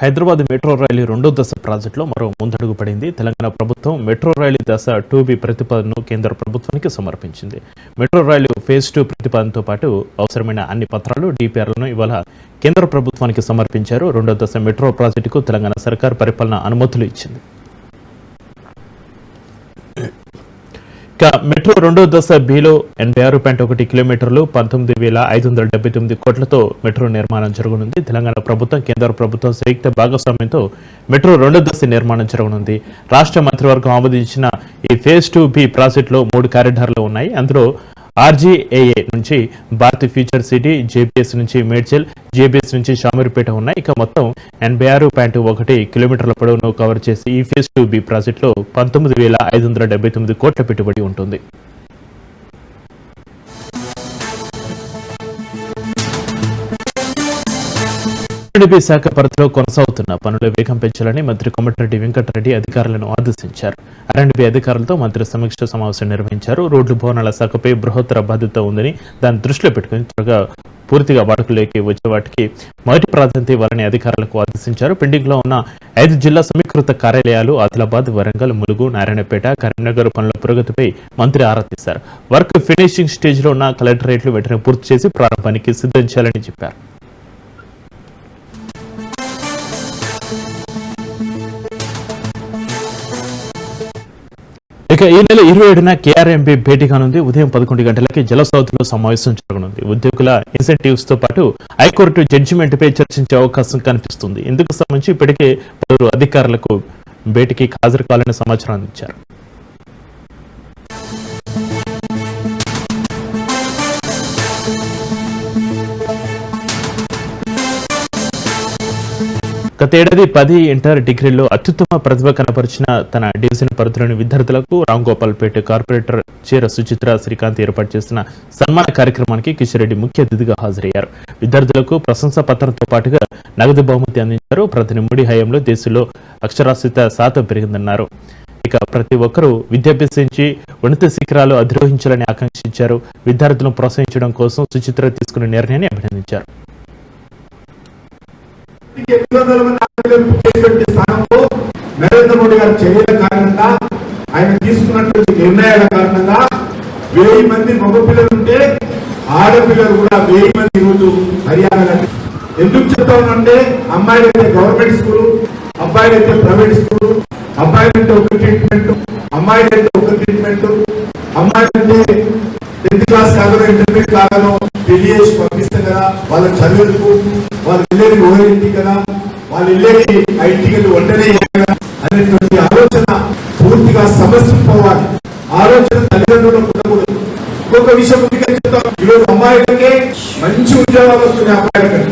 Hyderabad metro రైలు రెండో దశ ప్రాజెక్టులో మరో ముందడుగు పడింది. తెలంగాణ ప్రభుత్వం మెట్రో రైలు దశ 2B ప్రతిపాదనను కేంద్ర ప్రభుత్వానికి సమర్పించింది. మెట్రో రైలు ఫేజ్ 2 ప్రతిపాదనతో పాటు అవసరమైన అన్ని పత్రాలు, డిపిఆర్లను ఇవాళ కేంద్ర ప్రభుత్వానికి సమర్పించారు. రెండో దశ మెట్రో ప్రాజెక్టుకు తెలంగాణ సర్కార్ పరిపాలన అనుమతులు ఇచ్చింది. మెట్రో రెండో దశ బిలో 86.1 కిలోమీటర్లు 19,579 కోట్లతో మెట్రో నిర్మాణం జరగనుంది. తెలంగాణ ప్రభుత్వం, కేంద్ర ప్రభుత్వం సంయుక్త భాగస్వామ్యంతో మెట్రో రెండో దశ నిర్మాణం జరగనుంది. రాష్ట్ర మంత్రివర్గం ఆమోదించిన ఈ ఫేజ్ 2B ప్రాజెక్టులో 3 కారిడార్లు ఉన్నాయి. అందులో RGAA నుంచి భారత్ ఫ్యూచర్ సిటీ, JBS నుంచి మేడ్చల్, JBS నుంచి షామీర్పేట ఉన్నాయి. ఇక మొత్తం 86.1 కిలోమీటర్ల పొడవును కవర్ చేసి ఈ ఫేజ్ 2B ప్రాజెక్టులో 19,579 కోట్ల పెట్టుబడి ఉంటుంది. ఆర్ఎండ్బి శాఖ పరిధిలో కొనసాగుతున్న పనుల వేగం పెంచాలని మంత్రి కోమటిరెడ్డి వెంకటరెడ్డి అధికారులను ఆదేశించారు. ఆర్ఎండ్బి అధికారులతో మంత్రి సమీక్ష సమావేశం నిర్వహించారు. రోడ్లు, భవనాల శాఖపై బృహత్తర బాధ్యత ఉందని దాన్ని దృష్టిలో పెట్టుకుని త్వరగా పూర్తిగా వాడుకలోకి వచ్చే వాటికి మొదటి ప్రాధాన్యత ఇవ్వాలని అధికారులకు ఆదేశించారు. పెండింగ్ లో ఉన్న 5 జిల్లా సమీకృత కార్యాలయాలు ఆదిలాబాద్, వరంగల్, ములుగు, నారాయణపేట, కరీంనగర్ పనుల పురోగతిపై మంత్రి ఆరా తీశారు. వర్క్ ఫినిషింగ్ స్టేజ్ లో ఉన్న కలెక్టరేట్లు వెంటనే పూర్తి చేసి ప్రారంభానికి సిద్ధం చేయాలని చెప్పారు. ఇక ఈ నెల 27న KRMB భేటీ కానుంది. ఉదయం 11 గంటలకి జలసౌధలో సమావేశం జరగనుంది. ఉద్యోగుల ఇన్సెంటివ్స్ తో పాటు హైకోర్టు జడ్జిమెంట్ పై చర్చించే అవకాశం కనిపిస్తుంది. ఇందుకు సంబంధించి ఇప్పటికే పలువురు అధికారులకు భేటీకి హాజరు కావాలని సమాచారం అందించారు. గతేడాది 10 ఇంటర్ డిగ్రీల్లో అత్యుత్తమ ప్రతిభ కనపరిచిన తన డివిజన్ పరిధిలోని విద్యార్థులకు రాంగోపాల్పేట కార్పొరేటర్ చీర సుచిత్ర శ్రీకాంత్ ఏర్పాటు చేసిన సన్మాన కార్యక్రమానికి కిషోరెడ్డి ముఖ్య అతిథిగా హాజరయ్యారు. విద్యార్థులకు ప్రశంసా పత్రంతో పాటుగా నగదు బహుమతి అందించారు. ప్రతి మోడీ హయాంలో దేశంలో అక్షరాస్యత శాతం పెరిగిందన్నారు. ఇక ప్రతి ఒక్కరూ విద్యాభ్యసించి ఉన్నత శిఖరాలు అధిరోహించాలని ఆకాంక్షించారు. విద్యార్థులను ప్రోత్సహించడం కోసం సుచిత్ర తీసుకున్న నిర్ణయాన్ని అభినందించారు. నరేంద్ర మోడీ గారి చర్యల కారణంగా, ఆయన తీసుకున్నటువంటి నిర్ణయాల కారణంగా 1000 మంది మగపిల్లలుంటే ఆడపిల్లలు కూడా 1000 మంది ఈరోజు హర్యానా. ఎందుకు చెప్తా ఉన్నాంటే, అమ్మాయిలైతే గవర్నమెంట్ స్కూల్, అబ్బాయిలైతే ప్రైవేట్ స్కూల్, అబ్బాయిలైతే ఒక ట్రీట్మెంట్, అమ్మాయిలైతే ఒక ట్రీట్మెంట్, అమ్మాయిలైతే 10th క్లాస్ కాగానో ఇంటర్మీడియట్ కాగానో పెళ్లి చేసి పంపిస్తాం కదా, వాళ్ళ చదువులకు వాళ్ళు వెళ్ళేది ఓడింటి కదా, వాళ్ళు వెళ్ళేది ఐటీకి వంటనే అనేటువంటి ఆలోచన పూర్తిగా సమస్య పోవాలి. ఆలోచన తల్లిదండ్రులకు ఉండకూడదు. ఇంకొక విషయం చెప్తాం, ఈరోజు అమ్మాయిలకే మంచి ఉద్యోగాలు వస్తున్నాయి.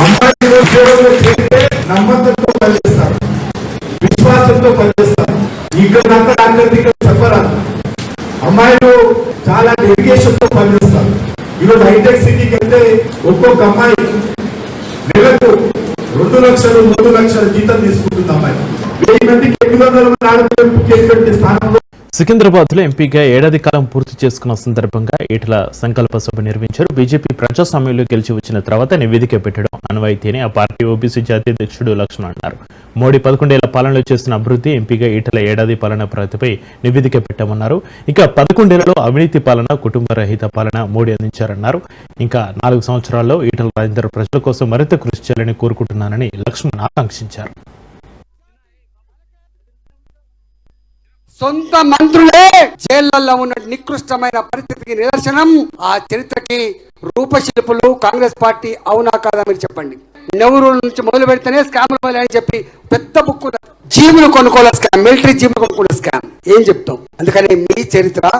అమ్మాయిలు ఉద్యోగంలో చేస్తే నమ్మకంతో పనిచేస్తారు, విశ్వాసంతో పనిచేస్తారు. ఇక్కడ చెప్పరాదు. అమ్మాయిలు చాలా డెడికేషన్ తో పనిచేస్తారు. ఈరోజు హైటెక్ సిటీకి వెళ్తే ఒక్కొక్క అమ్మాయి నెలకు 2 లక్షలు 3 లక్షల జీతం తీసుకుంటుంది. అమ్మాయి 1000 మందికి 800 స్థానంలో. సికింద్రాబాద్ లో ఎంపీగా ఏడాది కాలం పూర్తి చేసుకున్న సందర్భంగా ఈటల సంకల్ప సభ నిర్వహించారు. బీజేపీ ప్రజాస్వామ్యంలో గెలిచి వచ్చిన తర్వాత నివేదిక పెట్టడం అనవాయితీ అని ఆ పార్టీ ఓబీసీ జాతీయ అధ్యక్షుడు లక్ష్మణ్ అన్నారు. మోడీ 11 ఏళ్ల పాలనలో చేసిన అభివృద్ధి, ఎంపీగా ఈటల ఏడాది పాలన ప్రగతిపై నివేదిక పెట్టామన్నారు. ఇంకా 11 ఏళ్లలో అవినీతి పాలన, కుటుంబ రహిత పాలన మోడీ అందించారన్నారు. ఇంకా 4 సంవత్సరాల్లో ఈటల రాజేందర్ ప్రజల కోసం మరింత కృషి చేయాలని కోరుకుంటున్నానని లక్ష్మణ్ ఆకాంక్షించారు. సొంత మంత్రులే జైళ్లలో ఉన్న నికృష్టమైన పరిస్థితికి నిదర్శనం. ఆ చరిత్రకి రూపశిల్పులు కాంగ్రెస్ పార్టీ. అవునా కాదా మీరు చెప్పండి. నెహ్రూ నుంచి మొదలు పెడితేనే స్కామ్లు అని చెప్పి పెద్ద బుక్, జీవులు కొనుక్కోలే స్కామ్, మిలిటరీ జీవులు కొనుక్కునే స్కామ్. ఏం చెప్తాం? అందుకని మీ చరిత్ర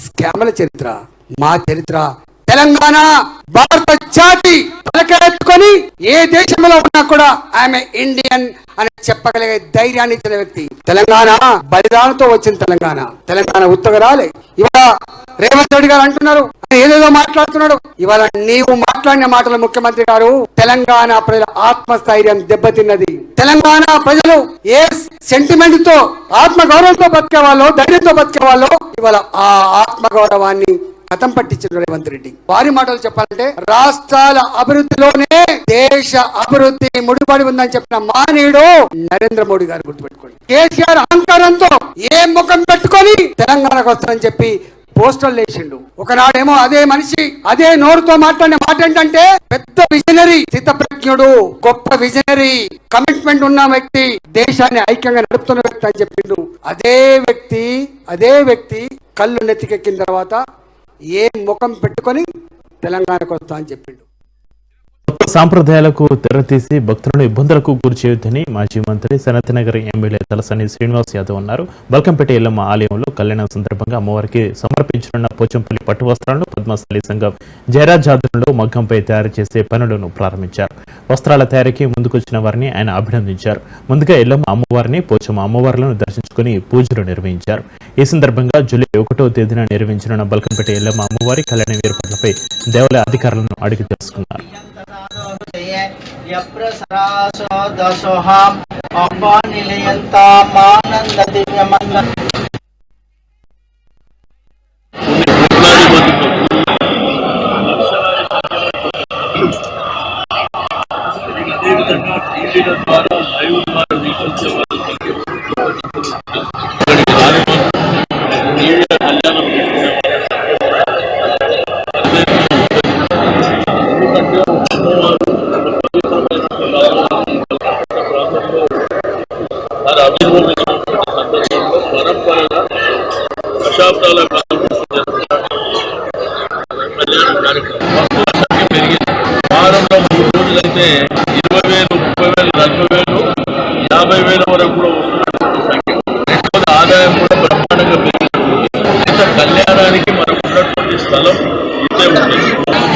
స్కామ్ల చరిత్ర, మా చరిత్ర తెలంగాణ. భారత జాతి తలకెత్తుకొని ఏ దేశంలో ఉన్నా కూడా ఆమె ఇండియన్ అని చెప్పగలిగే ధైర్యాన్ని ఇచ్చిన వ్యక్తి. తెలంగాణ బలిదానంతో వచ్చిన తెలంగాణ. తెలంగాణ ఉత్తగరాలే. ఇవాళ రేవంత్ రెడ్డి గారు అంటున్నారు, ఏదేదో మాట్లాడుతున్నాడు. ఇవాళ నీవు మాట్లాడిన మాటలు ముఖ్యమంత్రి గారు, తెలంగాణ ప్రజల ఆత్మస్థైర్యం దెబ్బతిన్నది. తెలంగాణ ప్రజలు ఏ సెంటిమెంట్ తో, ఆత్మగౌరవంతో బతికే వాళ్ళు, ధైర్యంతో బతికే వాళ్ళు, ఇవాళ ఆ ఆత్మగౌరవాన్ని కథం పట్టించిన రేవంత్ రెడ్డి. వారి మాటలు చెప్పాలంటే రాష్ట్రాల అభివృద్ధిలోనే దేశ అభివృద్ధి ముడిపడి ఉందని చెప్పిన మానవుడు నరేంద్ర మోడీ గారు. గుర్తుపెట్టుకోండి. కేసీఆర్ అహంకారంతో ఏ ముఖం పెట్టుకొని తెలంగాణకు వస్తారని చెప్పి పోస్టర్లు వేసిండు. ఒకనాడేమో అదే మనిషి అదే నోరుతో మాట్లాడిన మాట ఏంటంటే పెద్ద విజనరీ, స్థితప్రజ్ఞుడు, గొప్ప విజనరీ, కమిట్మెంట్ ఉన్న వ్యక్తి, దేశాన్ని ఐక్యంగా నడుపుతున్న వ్యక్తి అని చెప్పిండు. అదే వ్యక్తి కళ్ళు నెత్తికెక్కిన తర్వాత ఏ ముఖం పెట్టుకొని తెలంగాణకు వస్తా అని చెప్పిండు. కొత్త సాంప్రదాయాలకు తెరతీసి భక్తులను ఇబ్బందులకు గురి చేయొద్దని మాజీ మంత్రి సనత్నగర్ ఎమ్మెల్యే తలసాని శ్రీనివాస్ యాదవ్ అన్నారు. బల్కంపేట ఎల్లమ్మ ఆలయంలో కళ్యాణం సందర్భంగా అమ్మవారికి సమర్పించనున్న పోచంపల్లి పట్టు వస్త్రాలను పద్మస్థలి సంఘం జయరాజ్ ఆధ్వర్యంలో మగ్గంపై తయారు చేసే పనులను ప్రారంభించారు. వస్త్రాల తయారీకి ముందుకొచ్చిన వారిని ఆయన అభినందించారు. ముందుగా ఎల్లమ్మ అమ్మవారిని, పోచమ్మ అమ్మవార్లను దర్శించుకుని పూజలు నిర్వహించారు. ఈ సందర్భంగా జూలై 1వ తేదీన నిర్వహించనున్న బల్కంపేట ఎల్లమ్మ అమ్మవారి కళ్యాణ ఏర్పాట్లపై దేవాలయ అధికారులను అడిగి తెలుసుకున్నారు. పరంపరగా దశాబ్దాల కళ్యాణ కార్యక్రమం పెరిగింది. వారంలో 3 రోజులైతే 20,000, 30,000, 40,000, 50,000 వరకు కూడా వస్తున్నటువంటి సంఖ్య. రెండవది ఆదాయం కూడా బ్రహ్మాండంగా పెరిగినటువంటి ఇంత కళ్యాణానికి మనకు ఉన్నటువంటి స్థలం ఇంతే ఉంటుంది.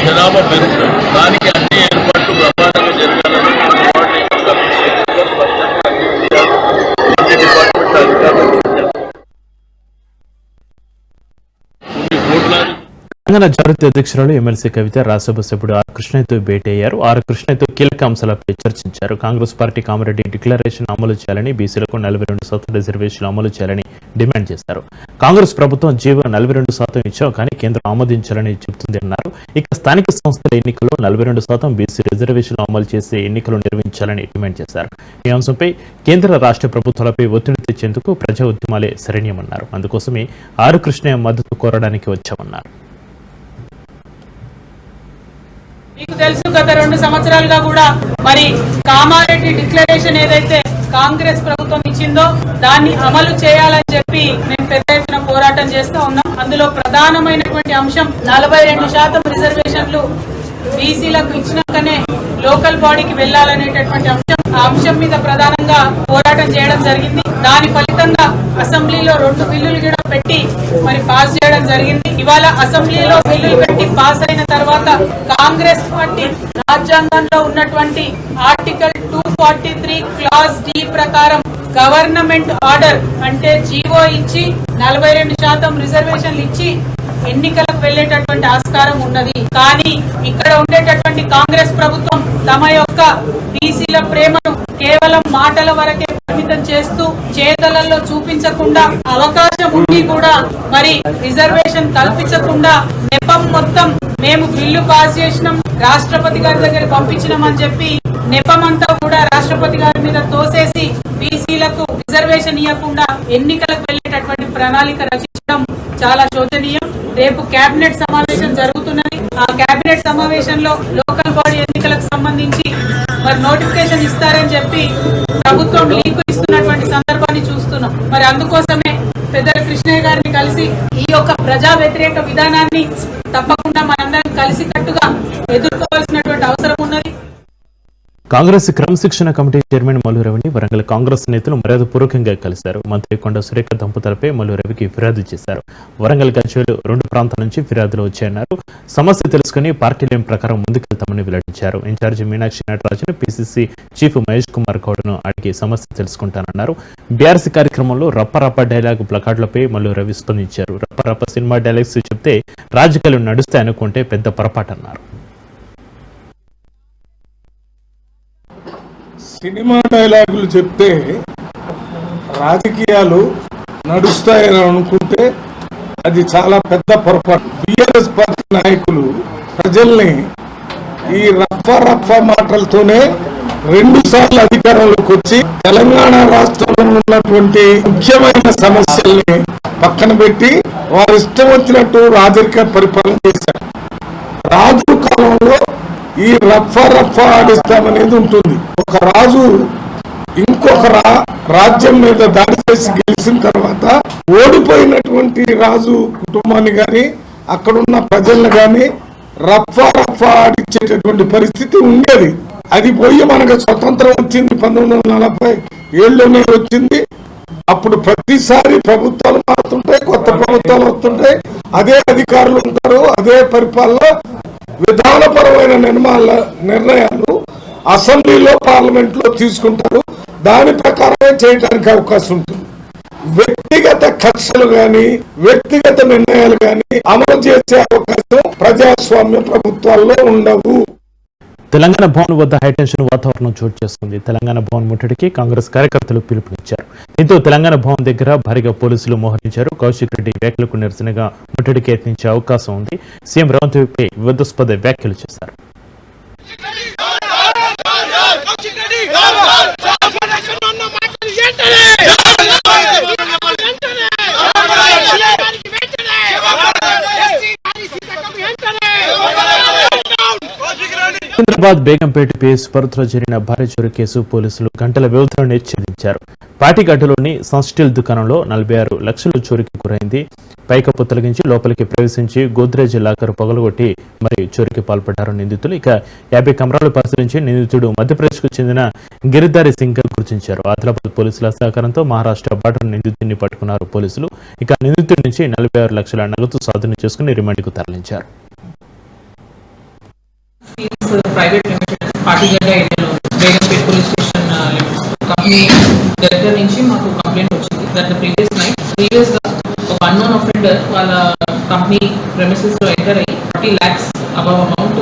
జనాభా పెరుగుతుంది. దానికి అన్ని ఏర్పాట్లు బ్రహ్మాండంగా జరగాలని తెలంగాణ జాతీయ అధ్యక్షురాలు ఎమ్మెల్సీ కవిత రాజ్యసభ సభ్యుడు ఆర్ కృష్ణయ్యతో భేటీ అయ్యారు. ఆర్ కృష్ణయ్యతో కీలక అంశాలపై చర్చించారు. కాంగ్రెస్ పార్టీ కామారెడ్డి డిక్లరేషన్ అమలు చేయాలని, బీసీలకు 42% రిజర్వేషన్లు అమలు చేయాలని డిమాండ్ చేశారు. కాంగ్రెస్ ప్రభుత్వం జీవో 42% ఇచ్చావు కానీ కేంద్రం ఆమోదించాలని చెబుతుంది అన్నారు. ఇక స్థానిక సంస్థల ఎన్నికల్లో 42% బీసీ రిజర్వేషన్లు అమలు చేసే ఎన్నికలు నిర్వహించాలని డిమాండ్ చేశారు. ఈ అంశంపై కేంద్ర రాష్ట్ర ప్రభుత్వాలపై ఒత్తిడి తెచ్చేందుకు ప్రజా ఉద్యమాలే శరణ్యమన్నారు. అందుకోసమే ఆర్ కృష్ణయ్య మద్దతు కోరడానికి వచ్చామన్నారు. మీకు తెలుసు గత 2 సంవత్సరాలుగా కూడా మరి కామారెడ్డి డిక్లరేషన్ ఏదైతే కాంగ్రెస్ ప్రభుత్వం ఇచ్చిందో దాన్ని అమలు చేయాలని చెప్పి మేము పెద్ద ఎత్తున పోరాటం చేస్తూ ఉన్నాం. అందులో ప్రధానమైనటువంటి అంశం 42% రిజర్వేషన్లు బీసీలకు ఇచ్చినాకనే లోకల్ బాడీకి వెళ్లాలనేటటువంటి అంశం. ఆ అంశం మీద ప్రధానంగా పోరాటం చేయడం జరిగింది. దాని ఫలితంగా అసెంబ్లీలో 2 బిల్లులు కూడా పెట్టి మరి పాస్ చేయడం జరిగింది. ఇవాళ అసెంబ్లీలో బిల్లులు పెట్టి పాస్ అయిన తర్వాత కాంగ్రెస్ పార్టీ రాజ్యాంగంలో ఉన్నటువంటి ఆర్టికల్ 243 క్లాస్ డి ప్రకారం గవర్నమెంట్ ఆర్డర్ అంటే జీవో ఇచ్చి 42% రిజర్వేషన్లు ఇచ్చి ఎన్నికలకు వెళ్లేటటువంటి ఆస్కారం ఉన్నది. కానీ ఇక్కడ ఉండేటటువంటి కాంగ్రెస్ ప్రభుత్వం తమ యొక్క బీసీల ప్రేమను కేవలం మాటల వరకే పరిమితం చేస్తూ చేతలలో చూపించకుండా, అవకాశం ఉండి కూడా మరి రిజర్వేషన్ కల్పించకుండా నెపం మొత్తం మేము బిల్లు పాస్ చేసినాం, రాష్ట్రపతి గారి దగ్గర పంపించినామని చెప్పి నెపమంతా కూడా రాష్ట్రపతి గారి మీద తోసేసి బీసీలకు రిజర్వేషన్ ఇవ్వకుండా ఎన్నికలకు వెళ్లేటటువంటి ప్రణాళిక రచించడం చాలా శోచనీయం. రేపు కేబినెట్ సమావేశం జరుగుతున్నది. ఆ కేబినెట్ సమావేశంలో లోకల్ బాడీ ఎన్నికలకు సంబంధించి మరి నోటిఫికేషన్ ఇస్తారని చెప్పి ప్రభుత్వం లీక్ ఇస్తున్నటువంటి సందర్భాన్ని చూస్తున్నాం. మరి అందుకోసమే పెద్దల కృష్ణయ్య గారిని కలిసి ఈ యొక్క ప్రజా వ్యతిరేక విధానాన్ని తప్పకుండా మనందరం కలిసికట్టుగా ఎదుర్కోవాల్సినటువంటి అవసరం ఉన్నది. కాంగ్రెస్ క్రమశిక్షణ కమిటీ చైర్మన్ మల్లు రవిని వరంగల్ కాంగ్రెస్ నేతలు మర్యాదపూర్వకంగా కలిశారు. మంత్రి కొండ సురేఖ దంపతులపై మల్లు రవికి ఫిర్యాదు చేశారు. వరంగల్ గజ్వేల్ 2 ప్రాంతాల నుంచి ఫిర్యాదులు వచ్చాయన్నారు. సమస్య తెలుసుకుని పార్టీ లైన్ ప్రకారం ముందుకెళ్తామని వెల్లడించారు. Incharge Meenakshi Natarajan, PCC chief Mahesh Kumar గౌడ్ను అడిగి సమస్య తెలుసుకుంటానన్నారు. బీఆర్సీ కార్యక్రమంలో రప్పరప్ప డైలాగ్ ప్లకార్డులపై మల్లు రవి స్పందించారు. రప్పరప్ప సినిమా డైలాగ్స్ చెప్తే రాజకీయాలు నడుస్తాయనుకుంటే పెద్ద పొరపాటన్నారు. సినిమా డైలాగులు చెప్తే రాజకీయాలు నడుస్తాయని అనుకుంటే అది చాలా పెద్ద పొరపాటు. టిఆర్ఎస్ పార్టీ నాయకులు ప్రజల్ని ఈ రఫా మాటలతోనే 2 సార్లు అధికారంలోకి వచ్చి తెలంగాణ రాష్ట్రంలో ఉన్నటువంటి ముఖ్యమైన సమస్యల్ని పక్కన పెట్టి వారు ఇష్టం వచ్చినట్టు రాజకీయ పరిపాలన చేశారు. రాజు కాలంలో ఈ రఫా ఆడిస్తామనేది ఉంటుంది. ఒక రాజు ఇంకొక రాజ్యం మీద దాడి చేసి గెలిచిన తర్వాత ఓడిపోయినటువంటి రాజు కుటుంబాన్ని గాని అక్కడున్న ప్రజలను గాని రఫా ఆడిచ్చేటటువంటి పరిస్థితి ఉండేది. అది పోయి మనకు స్వతంత్రం వచ్చింది 1947లోనే వచ్చింది. అప్పుడు ప్రతిసారి ప్రభుత్వాలు మారుతుంటాయి, కొత్త ప్రభుత్వాలు వస్తుంటాయి, అదే అధికారులు ఉంటారు, అదే పరిపాలన. విధానపరమైన నిర్ణయాలు అసెంబ్లీలో పార్లమెంట్ లో తీసుకుంటారు. దాని ప్రకారమే చేయడానికి అవకాశం ఉంటుంది. వ్యక్తిగత కక్షలు గాని వ్యక్తిగత నిర్ణయాలు గాని అమలు చేసే అవకాశం ప్రజాస్వామ్య ప్రభుత్వాల్లో ఉండవు. తెలంగాణ భవన్ వద్ద హైటెన్షన్ వాతావరణం చోటు చేసుకుంది. తెలంగాణ భవన్ ముట్టడికి కాంగ్రెస్ కార్యకర్తలు పిలుపునిచ్చారు. దీంతో తెలంగాణ భవన్ దగ్గర భారీగా పోలీసులు మోహరించారు. కౌశిక్ రెడ్డి వ్యాఖ్యలకు నిరసనగా ముట్టడికి యత్నించే అవకాశం ఉంది. సీఎం రేవంత్ రెడ్డిపై వివాదాస్పద వ్యాఖ్యలు చేశారు. హైదరాబాద్ బేగంపేట పిఎస్ పరిధిలో జరిగిన భారీ చోరీ కేసు పోలీసులు గంటల వ్యవధిలోనే ఛేదించారు. పాటిగడ్డలోని సన్స్టీల్ దుకాణంలో 46 లక్షల చోరీకి గురైంది. పైకప్పు తొలగించి లోపలికి ప్రవేశించి గోద్రేజ్ లాకర్ పగలగొట్టి మరి చోరీకి పాల్పడ్డారు నిందితులు. ఇక 50 కెమెరాలు పరిశీలించి నిందితుడు మధ్యప్రదేశ్కు చెందిన గిరిధారి సింగ్ గుర్తించారు. ఆదిలాబాద్ పోలీసుల సహకారంతో మహారాష్ట్ర బార్డర్ నిందితుడిని పట్టుకున్నారు పోలీసులు. ఇక నిందితుడి నుంచి 46 లక్షల నగదు స్వాధీనం చేసుకుని రిమాండ్కు తరలించారు. ప్రైవేట్ లిమిటెడ్ పాటిగడ్డ ఏరియాలో బేగంపేట్ పోలీస్ స్టేషన్ కంపెనీ దగ్గర నుంచి మాకు కంప్లైంట్ వచ్చింది. దట్ ద ప్రీవియస్ గా ఒక అన్నోన్ అఫెండర్ వాళ్ళ కంపెనీ ప్రెమిసెస్ లో ఎంటర్ అయ్యి 40 lakhs అబవ్ అమౌంట్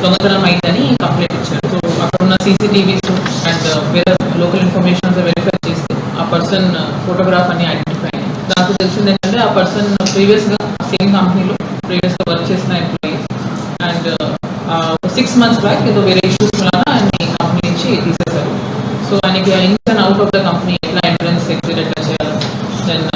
దొంగతనం అయిందని కంప్లైంట్ ఇచ్చారు. సో అక్కడ ఉన్న CCTVs అండ్ వేరే లోకల్ ఇన్ఫర్మేషన్ వెరిఫై చేసి ఆ పర్సన్ ఫోటోగ్రాఫ్ అని ఐడెంటిఫై అయింది. నాకు తెలిసింది ఏంటంటే ఆ పర్సన్ ప్రీవియస్ గా సేమ్ కంపెనీలో ప్రీవియస్ గా వర్క్ చేసిన ఎంప్లాయీ అండ్ 6 months బ్యాక్ ఏదో వేరే ఇష్యూస్ వలన ఆయన కంపెనీ నుంచి తీసేశారు. సో ఆయనకి ఇన్స్ and out of the company ఎట్లా ఎంట్రన్స్ ఎగ్జిట్ ఎట్లా చేయాలి, దెన్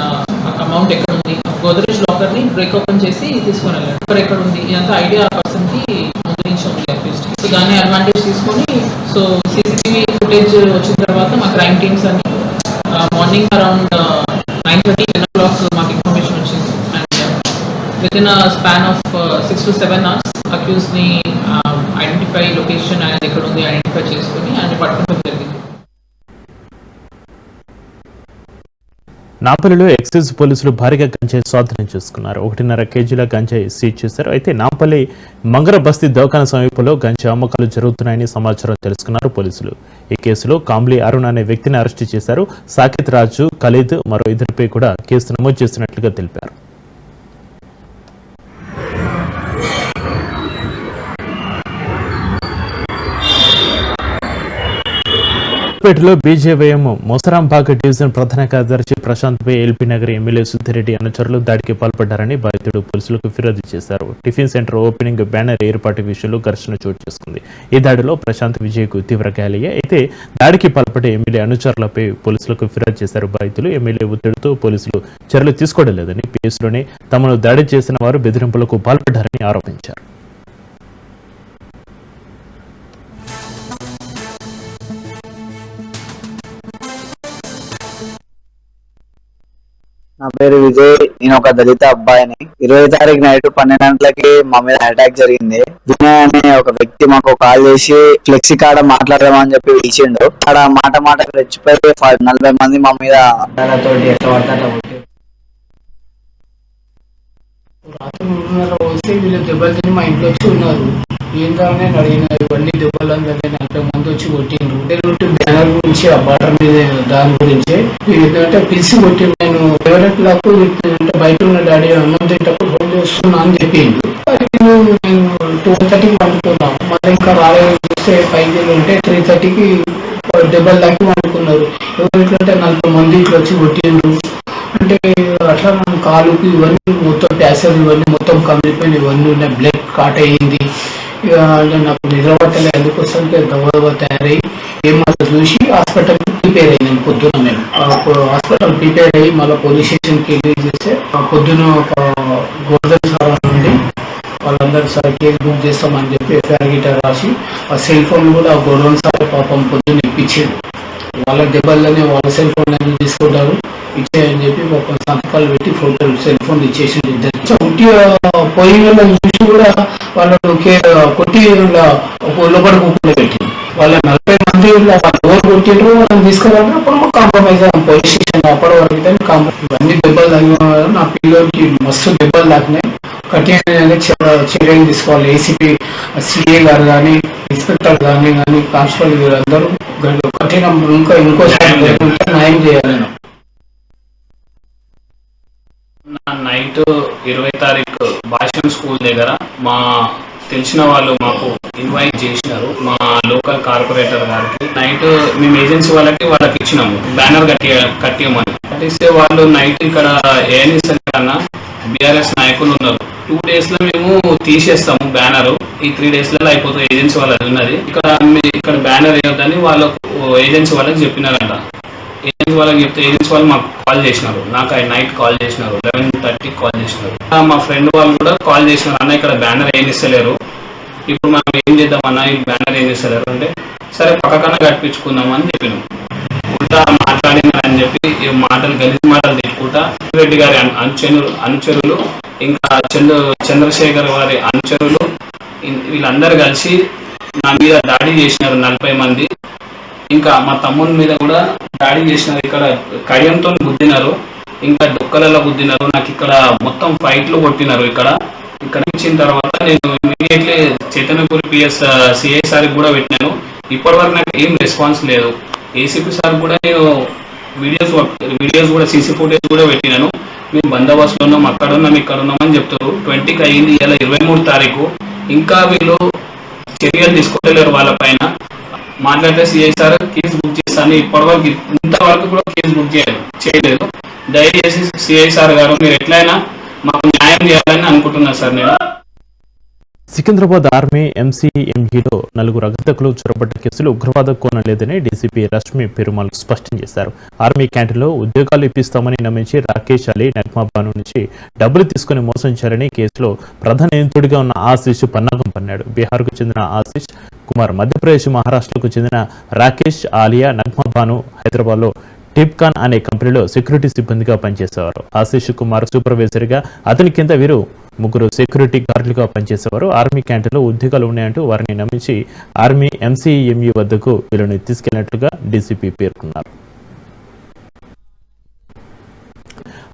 అమౌంట్ ఎక్కడ ఉంది, గోద్రేజ్ లాకర్ ని బ్రేక్ ఓపెన్ చేసి తీసుకొని వెళ్ళారు. ఎక్కడ ఉంది ఇదంతా ఐడియా ఆ పర్సన్ కి ముందు నుంచి ఉంది అట్లీస్ట్. సో దాన్ని అడ్వాంటేజ్ తీసుకొని సో CCTV ఫుటేజ్ వచ్చిన తర్వాత మా క్రైమ్ టీమ్స్ అన్ని మార్నింగ్ అరౌండ్ 9:30 10 o'clock మాకు ఇన్ఫర్మేషన్ వచ్చింది. And with in span of 6 to 7 hours accused ని ఐడెంటిఫై లొకేషన్ అనేది ఎక్కడ ఉంది ఐడెంటిఫై చేసుకుని ఆయన పట్టుకోవడం జరిగింది. నాంపల్లిలో ఎక్సైజ్ పోలీసులు భారీగా గంజాయి స్వాధీనం చేసుకున్నారు. 1.5 కేజీల గంజాయి సీజ్ చేశారు. అయితే నాంపల్లి మంగర బస్తీ దవాఖాన సమీపంలో గంజాయి అమ్మకాలు జరుగుతున్నాయని సమాచారం తెలుసుకున్నారు పోలీసులు. ఈ కేసులో కాంబ్లీ అరుణ్ అనే వ్యక్తిని అరెస్టు చేశారు. సాకిత్ రాజు, ఖలీద్ మరో ఇద్దరిపై కూడా కేసు నమోదు చేసినట్లుగా తెలిపారు. పేటలో బీజేవైఎం మోసరాంబాగ్ డివిజన్ ప్రధాన కార్యదర్శి ప్రశాంత్ పై ఎల్బీ నగర్ ఎమ్మెల్యే సుద్దిరెడ్డి అనుచరులు దాడికి పాల్పడ్డారని బాధితుడు పోలీసులకు ఫిర్యాదు చేశారు. టిఫిన్ సెంటర్ ఓపెనింగ్ బ్యానర్ ఏర్పాటు విషయంలో ఘర్షణ చోటు చేసుకుంది. ఈ దాడిలో ప్రశాంత్ విజయ్కు తీవ్ర గాయాలయ్యాయి. అయితే దాడికి పాల్పడే ఎమ్మెల్యే అనుచరులపై పోలీసులకు ఫిర్యాదు చేశారు బాధితులు. ఎమ్మెల్యే ఒత్తిడితో పోలీసులు చర్యలు తీసుకోవడం లేదని, పిఎస్లోనే తమను దాడి చేసిన వారు బెదిరింపులకు పాల్పడ్డారని ఆరోపించారు. నా పేరు విజయ్. నేను ఒక దళిత అబ్బాయిని. 20 తారీఖు నైట్ 12 గంటలకి మా మీద అటాక్ జరిగింది. వినయ్ అనే ఒక వ్యక్తి మాకు కాల్ చేసి ఫ్లెక్సీ కాడ మాట్లాడదామని చెప్పి పిలిచిండు. అక్కడ మాట రెచ్చిపోయి 40 మంది మా మీద తోటి ఎట్లా పడతా రాత్రి 3:30 వస్తే వీళ్ళు దెబ్బలు తిని మా ఇంట్లో వచ్చి ఉన్నారు. ఏంటనే అడిగినారు. ఇవన్నీ దెబ్బలు అందరినీ 40 మంది వచ్చి కొట్టిండ్రు. బ్యానర్ గురించి ఆ బార్డర్ మీద దాని గురించి ఏంటంటే పిలిచి కొట్టిండు. నేను ఎవరెట్లకు అంటే బయట ఉన్న డాడీ అన్నం తింటప్పుడు ఫోన్ చేస్తున్నా అని చెప్పిండు. నేను 2:30కి వండుకున్నాను. మళ్ళీ ఇంకా రాలేదు చూస్తే 5 ఉంటే 3:30కి దెబ్బలు దాకి వండుకున్నారు. ఎవరు ఇట్లంటే 40 మంది ఇట్లా వచ్చి కొట్టిండ్రు అంటే అట్లా మన కాలుకి ఇవన్నీ మొత్తం ట్యాసర్ ఇవన్నీ మొత్తం కమిలిపోయిన ఇవన్నీ ఉన్నాయి, బ్లడ్ కాట్ అయ్యింది. ఇక నాకు నిద్రపట్టలే, అందుకోసంటే దవ తయారయ్యి ఏమన్నా చూసి హాస్పిటల్ ప్రిపేర్ అయ్యాను. పొద్దున నేను హాస్పిటల్ ప్రిపేర్ అయ్యి మళ్ళీ పోలీస్ స్టేషన్కి వెళ్ళి చేస్తే పొద్దున ఒక గోల్డెన్ సార్ నుండి వాళ్ళందరూ సార్ కేసు బుక్ చేస్తామని చెప్పి ఎఫ్ఐఆర్ గిటార్ రాసి ఆ సెల్ ఫోన్ కూడా ఆ గోల్డెన్ సార్ పాపం పొద్దున్న ఇప్పించాడు. వాళ్ళ దెబ్బల్లోనే వాళ్ళ సెల్ ఫోన్ అన్ని తీసుకుంటారు, ఇచ్చేయని చెప్పి పాపం సంతకాలు పెట్టి ఫోటోలు సెల్ ఫోన్ ఇచ్చేసింది. ఇద్దరు ఉట్టి పోయి చూసి కూడా వాళ్ళను కొట్టి లోపల కూర్చుని పెట్టింది. వాళ్ళ 40 మంది ఎవరు కొట్టిండ్రు వాళ్ళని తీసుకురావాలి. అప్పుడు మాకు కాంప్రమైజ్ అయ్యాం పోలీస్ స్టేషన్. అప్పటి వరకు ఇవన్నీ దెబ్బలు తగిన నా పిల్లలకి మస్తు దెబ్బలు తాకినాయి. కఠిన చర్యలు తీసుకోవాలి. ఏసీపీ సిఏ గారు కానీ ఇన్స్పెక్టర్ కానీ కానిస్టేబుల్ గారు అందరూ కఠిన ఇంకోసారి న్యాయం చేయాలి. నైట్ 20 తారీఖు భాష్యం స్కూల్ దగ్గర మా తెలిసిన వాళ్ళు మాకు ఇన్వైట్ చేసినారు, మా లోకల్ కార్పొరేటర్ గారికి. నైట్ మేము ఏజెన్సీ వాళ్ళకి ఇచ్చినాము బ్యానర్ కట్టియమని. కట్టిస్తే వాళ్ళు నైట్ ఇక్కడ ఏఎన్ఎస్ కన్నా బీఆర్ఎస్ నాయకులు ఉన్నారు. 2 days లో మేము తీసేస్తాము బ్యానర్, ఈ 3 days అయిపోతుంది. ఏజెన్సీ వాళ్ళది ఉన్నది ఇక్కడ బ్యానర్ వేయొద్దని వాళ్ళకు ఏజెన్సీ వాళ్ళకి చెప్పినారంట. ఏజెన్సీ వాళ్ళకి చెప్తే ఏజెన్సీ వాళ్ళు మాకు కాల్ చేసినారు. నాకు నైట్ కాల్ చేసినారు, 11:30 కాల్ చేసినారు. మా ఫ్రెండ్ వాళ్ళు కూడా కాల్ చేసినారు, అన్న ఇక్కడ బ్యానర్ ఏం ఇస్తలేరు, ఇప్పుడు మనం ఏం చేద్దామన్నా ఈ బ్యానర్ ఏం ఇస్తలేరు అంటే, సరే పక్కకన్నా కట్టించుకుందామని చెప్పినాం. ఉల్టా మాట్లాడినారని చెప్పి గలీజ్ మాటలు తిట్టుకుంటా రెడ్డి గారి అనుచరులు ఇంకా చంద్రశేఖర్ వారి అనుచరులు వీళ్ళందరూ కలిసి నా మీద దాడి చేసినారు. 40 మంది. ఇంకా మా తమ్ముని మీద కూడా దాడి చేసినారు. ఇక్కడ కడియంతో గుద్దినారు, ఇంకా డొక్కలలో గుద్దినారు. నాకు ఇక్కడ మొత్తం ఫైట్లు కొట్టినారు. ఇక్కడ ఇచ్చిన తర్వాత నేను ఇమీడియట్లీ చైతన్యపూరి పిఎస్ సిఐ సార్కి కూడా పెట్టినాను. ఇప్పటి వరకు నాకు ఏం రెస్పాన్స్ లేదు. ఏసీపీ సార్ కూడా నేను వీడియోస్ కూడా సీసీ ఫుటేజ్ కూడా పెట్టినాను. మేము బందోబస్తులో ఉన్నాం, అక్కడ ఉన్నాం, ఇక్కడ ఉన్నామని చెప్తారు. 20కి అయింది, ఇలా 23వ తారీఖు. ఇంకా వీళ్ళు చర్యలు తీసుకోలేరు వాళ్ళ పైన. మాట్లాడితే సిఐ సార్ కేసు బుక్ చేస్తాను, ఇప్పటివరకు ఇంతవరకు కూడా కేసు బుక్ చేయలేదు. దయచేసి సిఐ సార్ గారు మీరు ఎట్లయినా మాకు న్యాయం చేయాలని అనుకుంటున్నాను సార్. నేను సికింద్రాబాద్ ఆర్మీ ఎంసీఎంఈలో 4 అగ్రతకులు చొరబడ్డ కేసులు ఉగ్రవాద కోణం లేదని డీసీపీ రష్మి పెరుమాల్ స్పష్టం చేశారు. ఆర్మీ క్యాంటీన్లో ఉద్యోగాలు ఇప్పిస్తామని నమ్మించి రాకేష్ అలీ, నగ్మా బాను నుంచి డబ్బులు తీసుకుని మోసం చేయాలని కేసులో ప్రధాన నిందితుడిగా ఉన్న ఆశీష్ పన్నాగం పన్నాడు. బీహార్కు చెందిన ఆశీష్ కుమార్, మధ్యప్రదేశ్, మహారాష్ట్రకు చెందిన రాకేష్, ఆలియా, నగ్మా బాను హైదరాబాద్లో టిప్కాన్ అనే కంపెనీలో సెక్యూరిటీ సిబ్బందిగా పనిచేసేవారు. ఆశీష్ కుమార్ సూపర్వైజర్గా, అతని కింద వీరు 3 సెక్యూరిటీ గార్డులుగా పనిచేసేవారు. ఆర్మీ క్యాంటీన్లో ఉద్యోగాలు ఉన్నాయంటూ వారిని నమ్మించి ఆర్మీ ఎంసీఎంఈ వద్దకు వీళ్ళని తీసుకెళ్లినట్లుగా డీసీపీ పేర్కొన్నారు.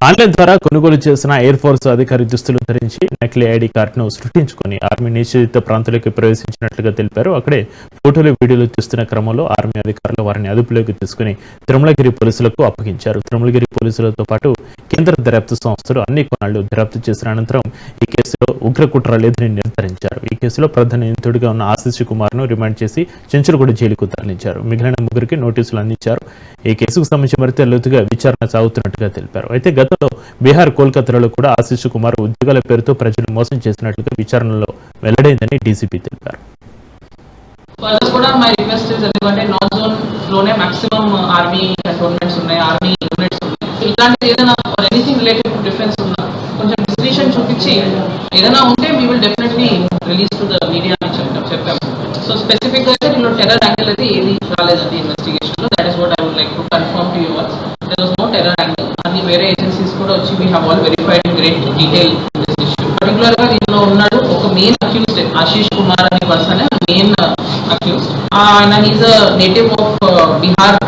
ఆన్లైన్ ద్వారా కొనుగోలు చేసిన ఎయిర్ ఫోర్స్ అధికారి దుస్తులు ధరించి నకిలీ ఐడి కార్డును సృష్టించుకుని ఆర్మీ నిషేధిత ప్రాంతాలకు ప్రవేశించినట్లుగా తెలిపారు. అక్కడే ఫోటోలు, వీడియోలు తీస్తున్న క్రమంలో ఆర్మీ అధికారులు వారిని అదుపులోకి తీసుకుని తిరుమలగిరి పోలీసులకు అప్పగించారు. తిరుమలగిరి పోలీసులతో పాటు కేంద్ర దర్యాప్తు సంస్థలు అన్ని కోణాల్లో దర్యాప్తు చేసిన అనంతరం ఈ కేసులో ఉగ్రకుట్ర లేదని నిర్ధారించారు. ఈ కేసులో ప్రధాన నిందితుడిగా ఉన్న ఆశీష్ కుమార్ ను రిమాండ్ చేసి చెంచులగూడ జైలుకు తరలించారు. మిగిలిన 3కి నోటీసులు అందించారు. ఈ కేసుకు సంబంధించి మరింత లోతుగా విచారణ సాగుతున్నట్టుగా తెలిపారు. అయితే గతంలో బీహార్, కోల్కతాలో కూడా ఆశీష్ కుమార్ ఉద్యోగాల పేరుతో ప్రజలు మోసం చేసినట్లుగా విచారణలో వెల్లడైందని డీసీపీ తెలిపారు. కూడా మై రిక్వెస్ట్ ఎందుకంటే నార్త్ జోన్ లోనే మాక్సిమం ఆర్మీ కంటోన్మెంట్స్ ఉన్నాయి, ఆర్మీ యూనిట్స్ ఉన్నాయి. ఇలాంటి ఏదైనా ఎనీథింగ్ రిలేటెడ్ టు డిఫెన్స్ ఉన్నా కొంచెం డిస్క్రిషన్ చూపించి ఏదైనా ఉంటే we will definitely release to the media అని చెప్పాము. సో స్పెసిఫిక్ గా అయితే దీనిలో టెర్రర్ యాంగిల్ అయితే ఏది రాలేదండి ఇన్వెస్టిగేషన్ లో. That is what I would like to confirm to you all. There was no terror angle. అన్ని వేరే ఏజెన్సీస్ కూడా వచ్చి we have all verified in great detail this issue. Particular గా దీనిలో ఉన్నాడు ఒక మెయిన్ అక్యూజ్డ్ ఆశీష్ కుమార్ అనే పర్సన్ మెయిన్ అక్యూజ్డ్. ఆయన is a native of Bihar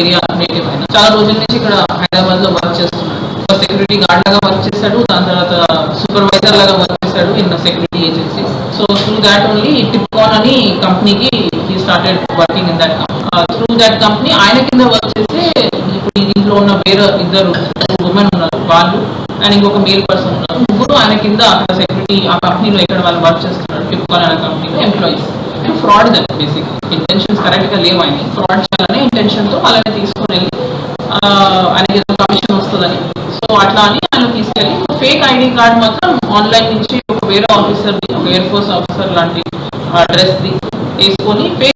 area native. ఆయన చాలా రోజుల నుంచి ఇక్కడ హైదరాబాద్ లో వర్క్ చేస్తున్నాడు. సెక్యూరిటీ గార్డ్ లాగా వర్క్ చేశాడు, దాని తర్వాత సూపర్వైజర్ లాగా వర్క్ చేశాడు in security agency. So through that only టిప్కాన్ అని కంపెనీకి he started working in that company. Through that company ఆయన కింద వర్క్ చేస్తే ఇప్పుడు దీంట్లో ఉన్న వేరే 2 ఉమెన్ ఉన్నారు, వాళ్ళు అండ్ ఇంకొక మేల్ పర్సన్ ఉన్నారు. 3 ఆయన కింద అక్కడ సెక్యూరిటీ ఆ కంపెనీలో ఎక్కడ వాళ్ళు వర్క్ చేస్తున్నారు టిప్కాన్ అనే కంపెనీలో employees. Fraud that basic intentions correct గా లేవు. ఆయన ఫ్రాడ్ చేయాలనే ఇంటెన్షన్ తో వాళ్ళని తీసుకుని వెళ్ళి ఆయనకి కమిషన్ వస్తుందని కదా అని ఆయన తీసుకెళ్ళి ఫేక్ ఐడి కార్డ్ మాత్రం ఆన్లైన్ నుంచి ఒక వేరే ఆఫీసర్ది, ఒక ఎయిర్ ఫోర్స్ ఆఫీసర్ లాంటి డ్రెస్ది వేసుకొని ఫేక్